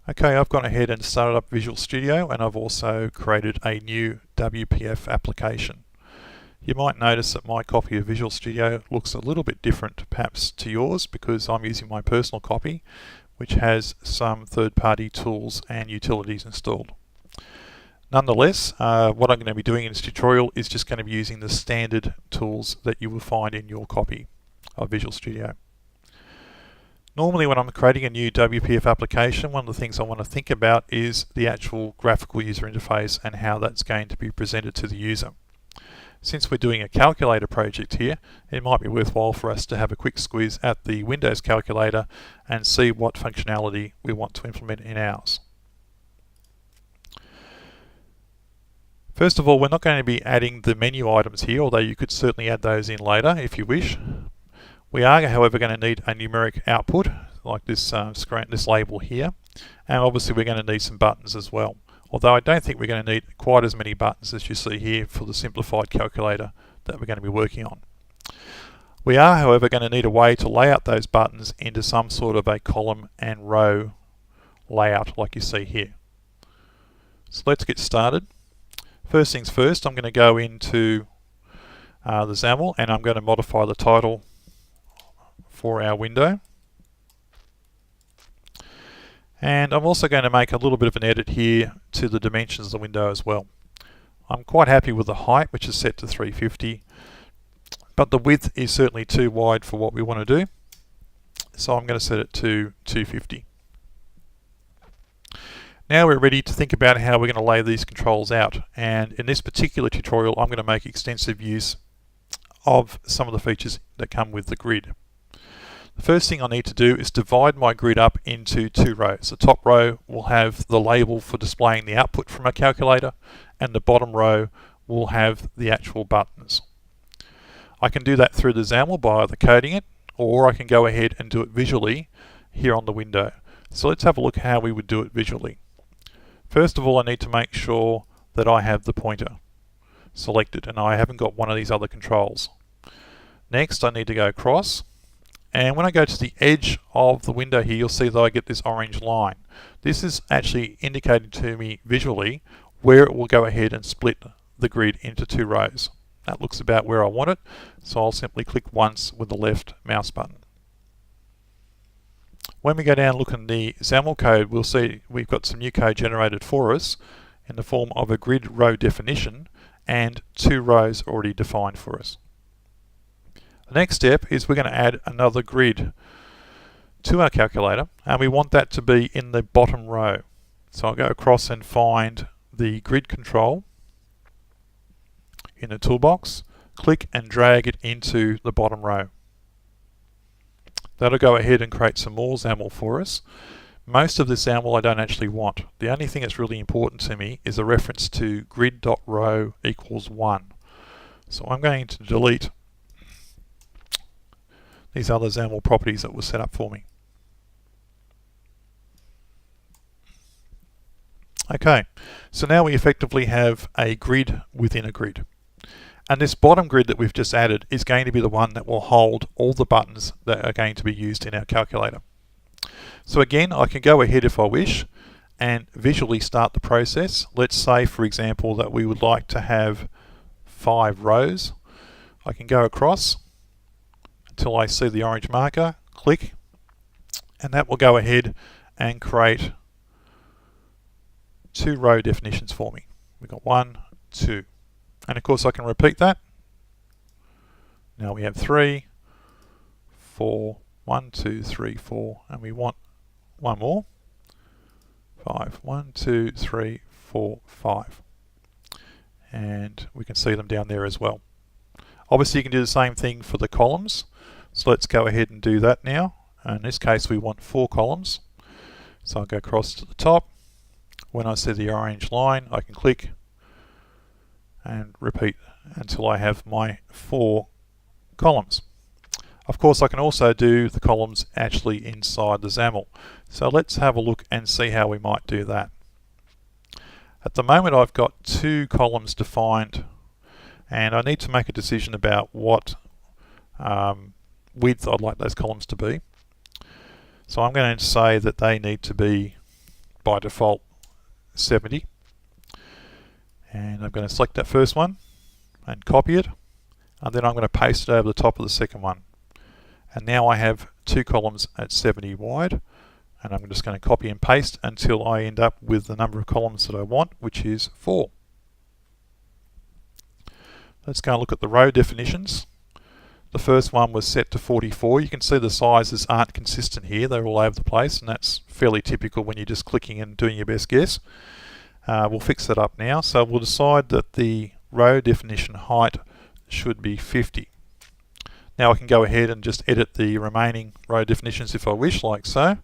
Okay, I've gone ahead and started up Visual Studio, and I've also created a new WPF application. You might notice that my copy of Visual Studio looks a little bit different perhaps to yours, because I'm using my personal copy, which has some third-party tools and utilities installed. Nonetheless, what I'm going to be doing in this tutorial is just going to be using the standard tools that you will find in your copy of Visual Studio. Normally when I'm creating a new WPF application, one of the things I want to think about is the actual graphical user interface and how that's going to be presented to the user. Since we're doing a calculator project here, it might be worthwhile for us to have a quick squeeze at the Windows calculator and see what functionality we want to implement in ours. First of all, we're not going to be adding the menu items here, although you could certainly add those in later if you wish. We are, however, going to need a numeric output like this this label here, and obviously we're going to need some buttons as well. Although I don't think we're going to need quite as many buttons as you see here for the simplified calculator that we're going to be working on. We are, however, going to need a way to lay out those buttons into some sort of a column and row layout like you see here. So let's get started. First things first, I'm going to go into the XAML and I'm going to modify the title for our window. And I'm also going to make a little bit of an edit here to the dimensions of the window as well. I'm quite happy with the height, which is set to 350, but the width is certainly too wide for what we want to do, so I'm going to set it to 250. Now we're ready to think about how we're going to lay these controls out, and in this particular tutorial I'm going to make extensive use of some of the features that come with the grid. The first thing I need to do is divide my grid up into two rows. The top row will have the label for displaying the output from a calculator, and the bottom row will have the actual buttons. I can do that through the XAML by either coding it, or I can go ahead and do it visually here on the window. So let's have a look how we would do it visually. First of all, I need to make sure that I have the pointer selected and I haven't got one of these other controls. Next, I need to go across. And when I go to the edge of the window here, you'll see that I get this orange line. This is actually indicating to me visually where it will go ahead and split the grid into two rows. That looks about where I want it, so I'll simply click once with the left mouse button. When we go down and look in the XAML code, we'll see we've got some new code generated for us in the form of a grid row definition and two rows already defined for us. The next step is we're going to add another grid to our calculator, and we want that to be in the bottom row. So I'll go across and find the grid control in the toolbox, click and drag it into the bottom row. That'll go ahead and create some more XAML for us. Most of this XAML I don't actually want. The only thing that's really important to me is a reference to grid.row equals 1. So I'm going to delete these other XAML properties that were set up for me. Okay, so now we effectively have a grid within a grid. And this bottom grid that we've just added is going to be the one that will hold all the buttons that are going to be used in our calculator. So again, I can go ahead if I wish and visually start the process. Let's say, for example, that we would like to have 5 rows. I can go across until I see the orange marker, click, and that will go ahead and create 2 row definitions for me. We've got 1, 2. And of course I can repeat that. Now we have 3, 4, 1, 2, 3, 4, and we want one more. 5, 1, 2, 3, 4, 5. And we can see them down there as well. Obviously you can do the same thing for the columns. So let's go ahead and do that now. In this case we want 4 columns. So I'll go across to the top. When I see the orange line, I can click and repeat until I have my 4 columns. Of course I can also do the columns actually inside the XAML. So let's have a look and see how we might do that. At the moment I've got 2 columns defined, and I need to make a decision about what width I'd like those columns to be. So I'm going to say that they need to be by default 70. And I'm going to select that first one and copy it, and then I'm going to paste it over the top of the second one. And now I have 2 columns at 70 wide, and I'm just going to copy and paste until I end up with the number of columns that I want, which is 4. Let's go and look at the row definitions. The first one was set to 44. You can see the sizes aren't consistent here, they're all over the place, and that's fairly typical when you're just clicking and doing your best guess. We'll fix that up now. So we'll decide that the row definition height should be 50. Now I can go ahead and just edit the remaining row definitions if I wish, like so,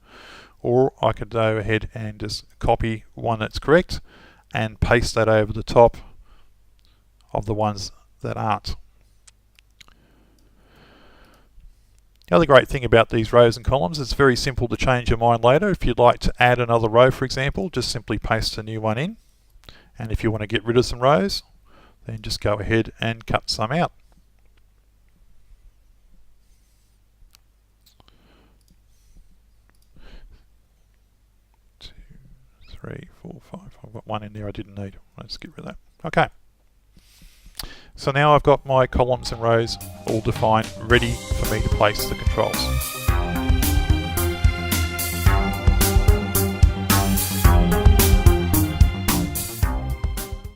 or I could go ahead and just copy one that's correct and paste that over the top of the ones that aren't. The other great thing about these rows and columns is it's very simple to change your mind later. If you'd like to add another row, for example, just simply paste a new one in. And if you want to get rid of some rows, then just go ahead and cut some out. Two, 3, 4, 5. I've got one in there I didn't need. Let's get rid of that. Okay. So now I've got my columns and rows all defined, ready for me to place the controls.